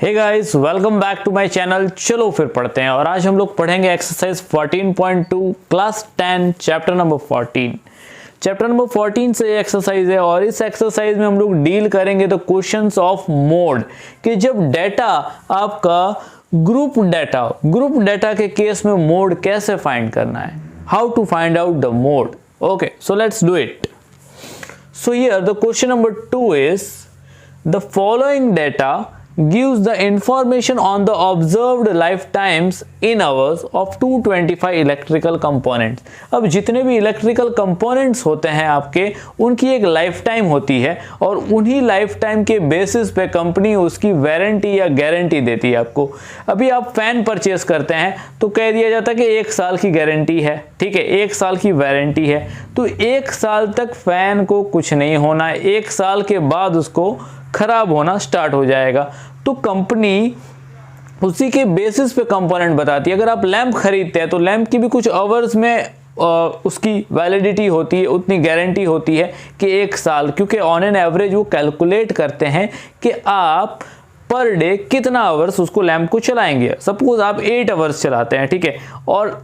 Hey guys, welcome back to my channel. चलो फिर पढ़ते हैं और आज हम लोग पढ़ेंगे exercise 14.2 class 10 chapter number 14। Chapter number 14 से एक्सरसाइज है और इस एक्सरसाइज में हम लोग डील करेंगे द क्वेश्चंस ऑफ मोड कि जब डेटा आपका ग्रुप डेटा के केस में मोड कैसे फाइंड करना है, how to find out the mode. Okay, so let's do it. So here the question number 2 is the following data gives the information on the observed lifetimes in hours of 225 electrical components। अब जितने भी electrical components होते हैं आपके, उनकी एक life time होती है और उन्हीं लाइफ टाइम के बेसिस पे कंपनी उसकी वारंटी या गारंटी देती है आपको। अभी आप फैन परचेस करते हैं तो कह दिया जाता है कि 1 साल की गारंटी है, ठीक है, 1 साल की वारंटी है, तो 1 साल तक फैन को कुछ नहीं होना है, 1 साल के बाद उसको खराब होना स्टार्ट हो जाएगा। तो कंपनी उसी के बेसिस पे कंपोनेंट बताती है। अगर आप लैंप खरीदते हैं तो लैंप की भी कुछ आवर्स में उसकी वैलिडिटी होती है, उतनी गारंटी होती है कि 1 साल, क्योंकि ऑन एन एवरेज वो कैलकुलेट करते हैं कि आप पर डे कितना आवर्स उसको लैंप को चलाएंगे। सपोज आप 8 आवर्स चलाते हैं, ठीक है, और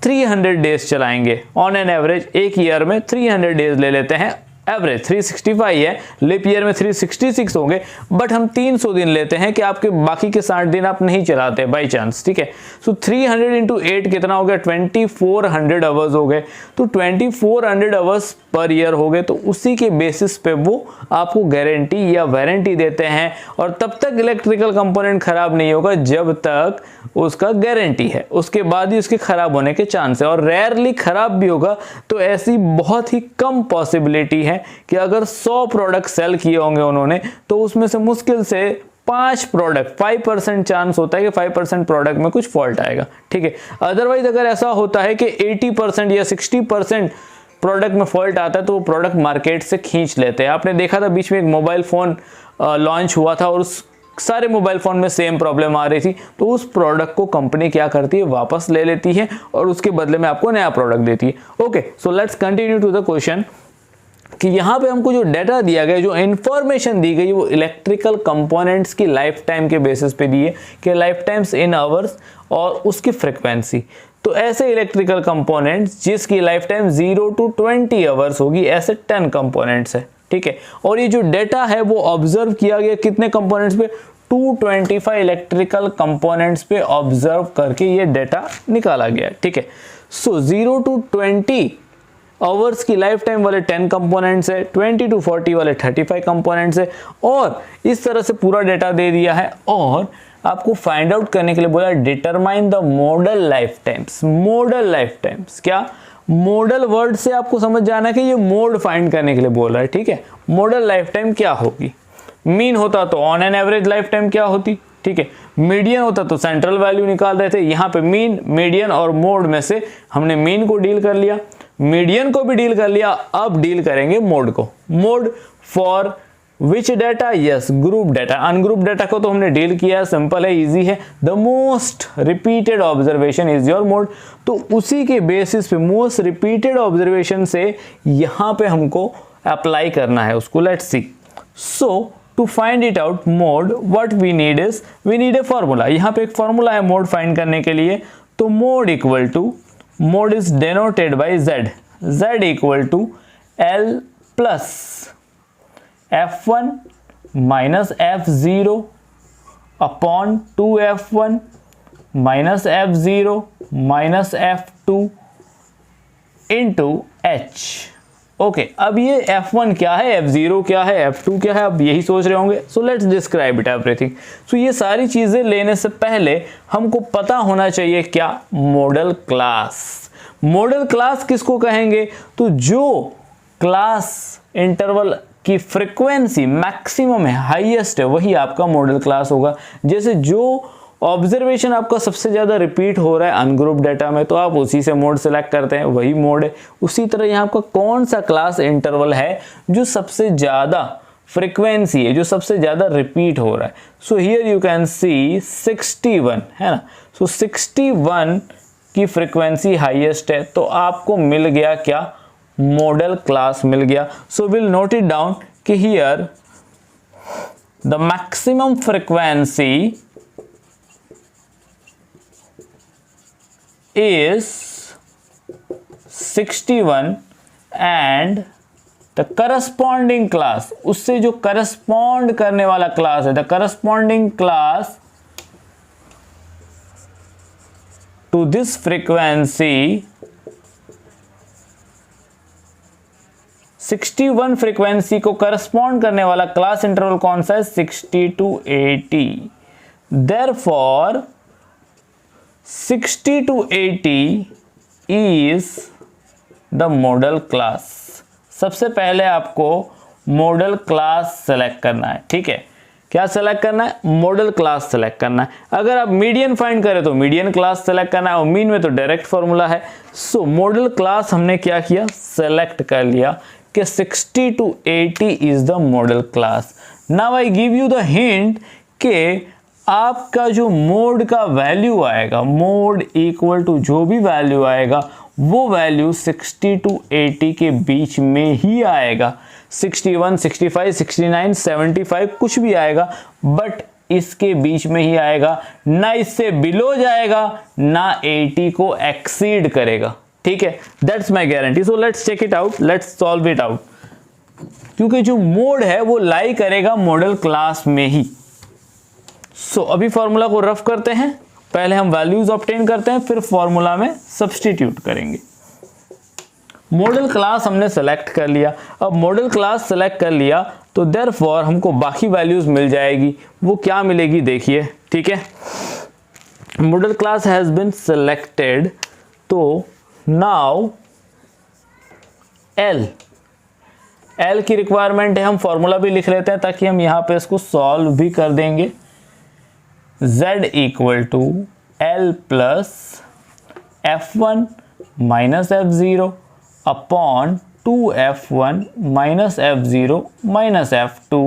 300 डेज चलाएंगे ऑन एन एवरेज। एक ईयर में 300 डेज ले लेते हैं, एवरेज 365 है, लिप ईयर में 366 होंगे, बट हम 300 दिन लेते हैं कि आपके बाकी के 60 दिन आप नहीं चलाते बाई चांस, ठीक है। सो 300 इंटू 8 कितना हो गया, 2400 आवर्स हो गए। तो 2400 आवर्स पर ईयर हो गए, तो उसी के बेसिस पे वो आपको गारंटी या वारंटी देते हैं। और तब तक इलेक्ट्रिकल कंपोनेंट खराब नहीं होगा जब तक उसका गारंटी है, उसके बाद ही उसके खराब होने के चांस है, और रेयरली खराब भी होगा। तो ऐसी बहुत ही कम पॉसिबिलिटी है कि अगर 100 प्रोडक्ट सेल किए होंगे उन्होंने, तो उसमें से मुश्किल से 5 प्रोडक्ट, 5% चांस होता है कि 5% प्रोडक्ट में कुछ फॉल्ट आएगा, ठीक है। अदरवाइज अगर ऐसा होता है कि 80% या 60% प्रोडक्ट में फॉल्ट आता है तो वो प्रोडक्ट मार्केट से खींच लेते हैं। आपने देखा था बीच में एक मोबाइल फोन लॉन्च हुआ था और उस सारे मोबाइल फोन में सेम प्रॉब्लम आ रही थी, तो उस प्रोडक्ट को कंपनी क्या करती है, वापस ले लेती है और उसके बदले में आपको नया प्रोडक्ट देती है। Okay, so let's continue to the question कि यहाँ पे हमको जो डेटा दिया गया, जो इंफॉर्मेशन दी गई, वो इलेक्ट्रिकल कंपोनेंट्स की लाइफ टाइम के बेसिस पे दी है कि लाइफ टाइम्स इन आवर्स और उसकी फ्रीक्वेंसी। तो ऐसे इलेक्ट्रिकल कंपोनेंट्स जिसकी लाइफ टाइम 0 to 20 आवर्स होगी, ऐसे 10 कंपोनेंट्स है, ठीक है। और ये जो डेटा है वो ऑब्जर्व किया गया कितने कंपोनेंट्स पे, 225 इलेक्ट्रिकल कंपोनेंट्स पे ऑब्जर्व करके ये डेटा निकाला गया, ठीक है। सो 0 to 20 आवर्स की लाइफ टाइम वाले 10 कंपोनेंट्स है, 20 to 40 वाले 35 कंपोनेंट्स है, और इस तरह से पूरा डेटा दे दिया है। और आपको फाइंड आउट करने के लिए बोला determine the model life times. Model life times क्या, मॉडल वर्ड से आपको समझ जाना है कि ये मोड फाइंड करने के लिए बोल रहा है, ठीक है। मॉडल लाइफ टाइम क्या होगी, मीन होता तो on an average life time क्या होती, ठीक है। मीडियन होता तो सेंट्रल वैल्यू निकाल रहे थे। यहाँ पे मीन, मीडियन और मोड में से हमने मीन को डील कर लिया, मीडियन को भी डील कर लिया, अब डील करेंगे मोड को। Mode for which data, yes group data. Ungroup data को तो हमने डील किया है, सिंपल है, इजी है। The most repeated observation is your mode. तो उसी के बेसिस पे मोस्ट रिपीटेड ऑब्जर्वेशन से यहां पे हमको अप्लाई करना है उसको। Let's see. So to find it out mode, what we need is, we need a formula. यहां पे एक फॉर्मूला है मोड फाइंड करने के लिए। तो mode equal to, mode is denoted by z, z equal to L plus F1 minus F0 upon 2F1 minus F0 minus F2 into H। Okay, अब ये F1 क्या है, F0 क्या है, F2 क्या है, अब यही सोच रहे होंगे। So let's describe it everything. So ये सारी चीजें लेने से पहले हमको पता होना चाहिए क्या, मॉडल क्लास। मॉडल क्लास किसको कहेंगे, तो जो क्लास इंटरवल की फ्रीक्वेंसी मैक्सिमम है, हाईएस्ट है, वही आपका मॉडल क्लास होगा। जैसे जो ऑब्जर्वेशन आपका सबसे ज्यादा रिपीट हो रहा है अनग्रुप डेटा में, तो आप उसी से मोड सेलेक्ट करते हैं, वही मोड है। उसी तरह यहाँ आपका कौन सा क्लास इंटरवल है जो सबसे ज्यादा फ्रीक्वेंसी है, जो सबसे ज्यादा रिपीट हो रहा है। So here you can see 61 है ना। सो 61 की फ्रीक्वेंसी हाईएस्ट है, तो आपको मिल गया क्या, मॉडल क्लास मिल गया। So will note it down कि here the maximum frequency is 61 and the corresponding class, उससे जो correspond करने वाला क्लास है, the corresponding class to this frequency 61 frequency को करस्पॉन्ड करने वाला क्लास इंटरवल कौन सा है? 60 to 80. Therefore 60 to 80 is the model class. सबसे पहले आपको मॉडल क्लास सेलेक्ट करना है, ठीक है। क्या सेलेक्ट करना है? मॉडल क्लास सेलेक्ट करना है। अगर आप मीडियन फाइंड करें तो मीडियन क्लास सेलेक्ट करना है, और मीन में तो डायरेक्ट फॉर्मूला है। सो मॉडल क्लास हमने क्या किया? सेलेक्ट कर लिया कि 60 to 80 is the model class. Now I give you the hint कि आपका जो मोड का वैल्यू आएगा, मोड इक्वल टू जो भी वैल्यू आएगा वो वैल्यू 60 to 80 के बीच में ही आएगा। 61, 65, 69, 75 कुछ भी आएगा, बट इसके बीच में ही आएगा, ना इससे बिलो जाएगा ना 80 को एक्सीड करेगा, ठीक है। That's my guarantee. So let's check it out, let's solve it out. क्योंकि जो मोड है वो लाई करेगा मॉडल क्लास में ही। सो अभी फॉर्मूला को रफ करते हैं। पहले हम वैल्यूज ऑब्टेन करते हैं, फिर फॉर्मूला में सब्स्टिट्यूट करेंगे। मॉडल क्लास हमने सेलेक्ट कर लिया। अब मॉडल क्लास सेलेक्ट कर लिया तो देयरफॉर हमको बाकी वैल्यूज मिल जाएगी। वो क्या मिलेगी देखिए, ठीक है। Modal class has been selected, तो नाउ एल की रिक्वायरमेंट है। हम फॉर्मूला भी लिख लेते हैं ताकि हम यहां पे इसको सॉल्व भी कर देंगे। Z equal to L plus F1 minus F0 upon 2F1 minus F0 minus F2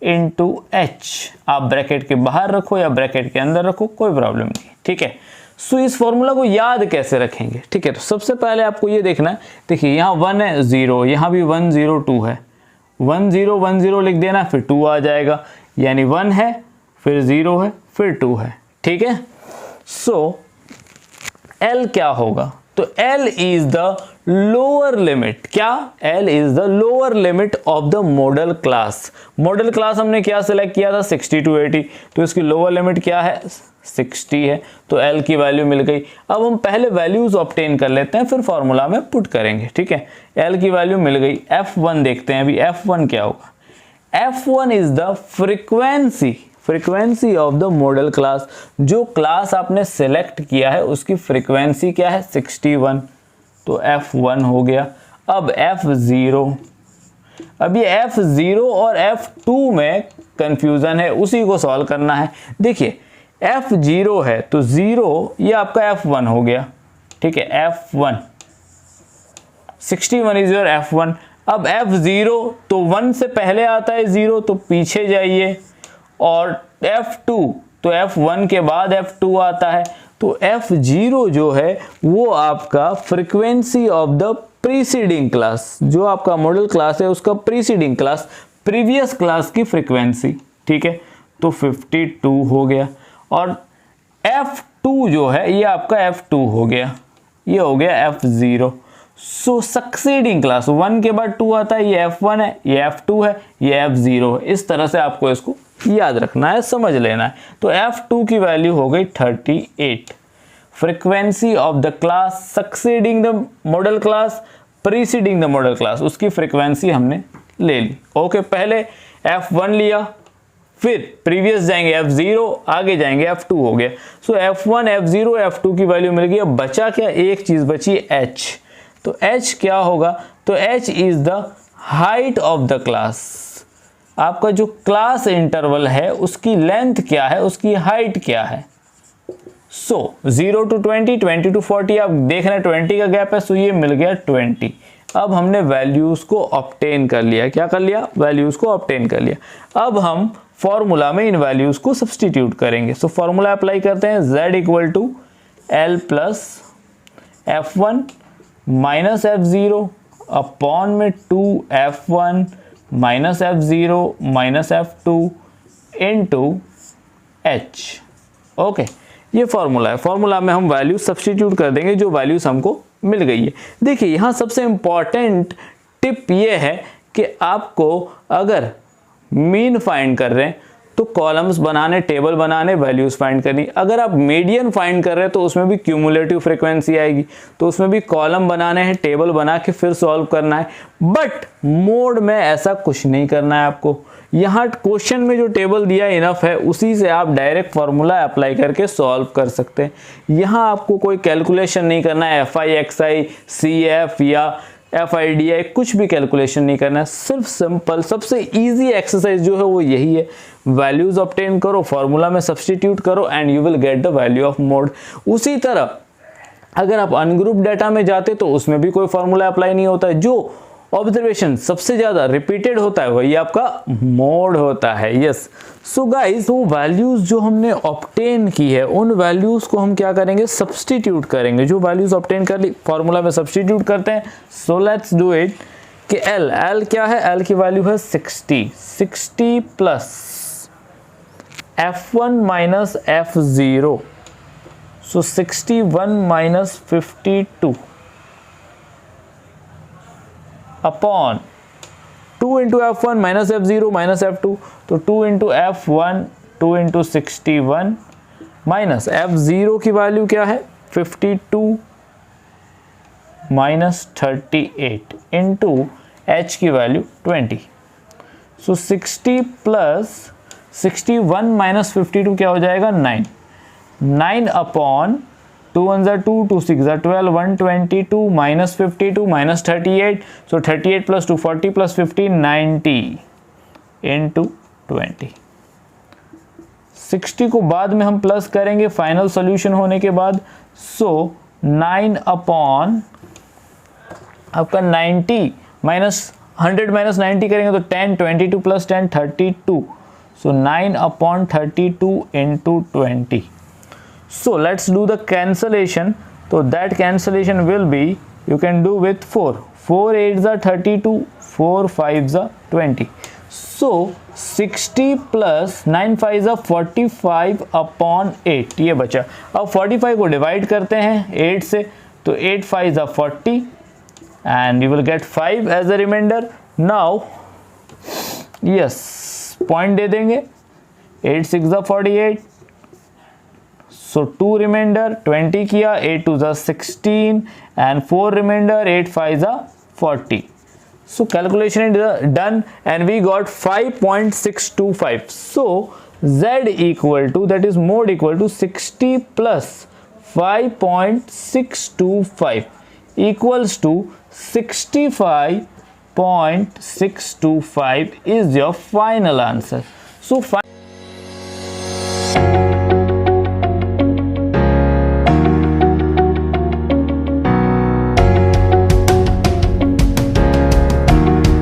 into H। आप ब्रैकेट के बाहर रखो या ब्रैकेट के अंदर रखो, कोई प्रॉब्लम नहीं, ठीक है। सो इस फॉर्मूला को याद कैसे रखेंगे, ठीक है। तो सबसे पहले आपको ये देखना है, देखिए यहाँ 1 है, 0, यहाँ भी 1 0 2 है। 1 0 1 0 लिख देना, फिर 2 आ जाएगा, यानी 1 है, फिर 0 है, फिर 2 है, ठीक है। सो L क्या होगा? तो L is the lower limit. क्या? L is the lower limit of the model class. Model class हमने क्या सिलेक्ट किया था? 60 to 80, तो इसकी लोअर लिमिट क्या है? 60 है, तो L की वैल्यू मिल गई। अब हम पहले वैल्यूज ऑब्टेन कर लेते हैं, फिर फॉर्मूला में पुट करेंगे, ठीक है। L की वैल्यू मिल गई। F1 देखते हैं अभी, F1 क्या होगा? F1 is the frequency of the model class. जो क्लास आपने सेलेक्ट किया है उसकी फ्रीक्वेंसी क्या है? 61, तो F1 हो गया। अब F0, अब ये F0 और F2 में कंफ्यूजन है, उसी को सॉल्व करना है। देखिए F0 है तो 0 ये आपका F1 हो गया, ठीक है। F1 61 is your F1। अब F0 तो 1 से पहले आता है 0, तो पीछे जाइए, और F2 तो F1 के बाद F2 आता है, तो F0 जो है वो आपका frequency of the preceding class, जो आपका मॉडल क्लास है उसका प्रीसीडिंग क्लास, प्रीवियस क्लास की फ्रीक्वेंसी, ठीक है। तो 52 हो गया। और F2 जो है ये आपका F2 हो गया, ये हो गया F0। सो सक्सीडिंग क्लास 1 के बाद 2 आता है, ये F1 है, ये F2 है, ये F0 है। इस तरह से आपको इसको याद रखना है, समझ लेना है। तो F2 की वैल्यू हो गई 38। Frequency of the class succeeding the model class, preceding the model class, उसकी फ्रीक्वेंसी हमने ले ली। ओके, पहले F1 लिया, फिर प्रीवियस जाएंगे F0, आगे जाएंगे F2 हो गया। सो F1 F0 F2 की वैल्यू मिल गई। अब बचा क्या? एक चीज बची, H। तो H क्या होगा? तो H is the height of the class. आपका जो क्लास इंटरवल है उसकी लेंथ क्या है, उसकी हाइट क्या है। सो 0 to 20, 20 to 40, आप देख रहे हैं 20 का गैप है, सो ये मिल गया 20। अब हमने वैल्यूज को ऑब्टेन कर लिया। क्या कर लिया? वैल्यूज को ऑब्टेन कर लिया। अब हम फॉर्मूला में इन वैल्यूज को सब्स्टिट्यूट करेंगे। सो फॉर्मूला अप्लाई करते हैं। Z equal to L plus F1 minus F0 upon में 2F1 minus F0 minus F2 into H. Okay, ये फॉर्मूला है। फॉर्मूला में हम वैल्यू सब्स्टिट्यूट कर देंगे जो वैल्यूज हमको मिल गई है। देखिए यहाँ सबसे इंपॉर्टेंट टिप ये है कि आपको अगर मीन फाइंड कर रहे हैं तो कॉलम्स बनाने, टेबल बनाने, वैल्यूज फाइंड करनी। अगर आप मीडियन फाइंड कर रहे हैं तो उसमें भी क्यूमुलेटिव फ्रीक्वेंसी आएगी, तो उसमें भी कॉलम बनाने हैं, टेबल बना के फिर सॉल्व करना है। बट मोड में ऐसा कुछ नहीं करना है आपको। यहाँ क्वेश्चन में जो टेबल दिया इनफ है, उसी से आप डायरेक्ट फॉर्मूला अप्लाई करके सॉल्व कर सकते हैं। यहाँ आपको कोई कैलकुलेशन नहीं करना है, F I X I C F या FIDI कुछ भी कैलकुलेशन नहीं करना है। सिर्फ सिंपल सबसे इजी एक्सरसाइज जो है वो यही है, वैल्यूज ऑब्टेन करो, फॉर्मूला में सब्स्टिट्यूट करो and you will get the value of mode. उसी तरह अगर आप अनग्रुप डाटा में जाते तो उसमें भी कोई फॉर्मूला अप्लाई नहीं होता है। जो ऑब्जर्वेशन सबसे ज्यादा रिपीटेड होता है वही आपका मोड होता है। यस, सो गाइस, वो वैल्यूज जो हमने ऑब्टेन की है उन वैल्यूज को हम क्या करेंगे, सब्स्टिट्यूट करेंगे। जो वैल्यूज ऑब्टेन कर ली फॉर्मूला में सब्स्टिट्यूट करते हैं। सो लेट्स डू इट। कि L क्या है, L की वैल्यू है 60 प्लस F1 माइनस F0, सो 61 minus 52 upon 2 into F1 minus F0 minus F2, तो 2 into F1 2 into 61 minus F0 की वैल्यू क्या है 52 माइनस 38 इंटू H की वैल्यू 20। सो 60 प्लस 61 माइनस 52 क्या हो जाएगा 9 अपॉन 2 1 ज़ा 2 2 6 ज़ा 12 122 माइनस 52 माइनस 38, सो 38 प्लस 2 40 प्लस 50 90 इंटू 20। 60 को बाद में हम प्लस करेंगे फाइनल सॉल्यूशन होने के बाद। सो 9 अपॉन आपका 90 माइनस 100 माइनस 90 करेंगे तो 10, 22 plus 10 32, so 9 upon 32 into 20। So let's do the cancellation. So that cancellation will be, you can do with 4 8s are 32, 4 5s are 20. So 60 plus 9 5s are 45 upon 8 ये बचा। अब 45 को डिवाइड करते हैं 8 से, तो 8 5s are 40 and you will get 5 as a remainder. Now yes, point दे देंगे, 8 6 are 48, so 2 remainder 20 किया, 8 2 are 16 and 4 remainder 8 5 are 40. So calculation is done and we got 5.625. So Z equal to, that is mode equal to 60 plus 5.625 equals to 65.625 is your final answer. So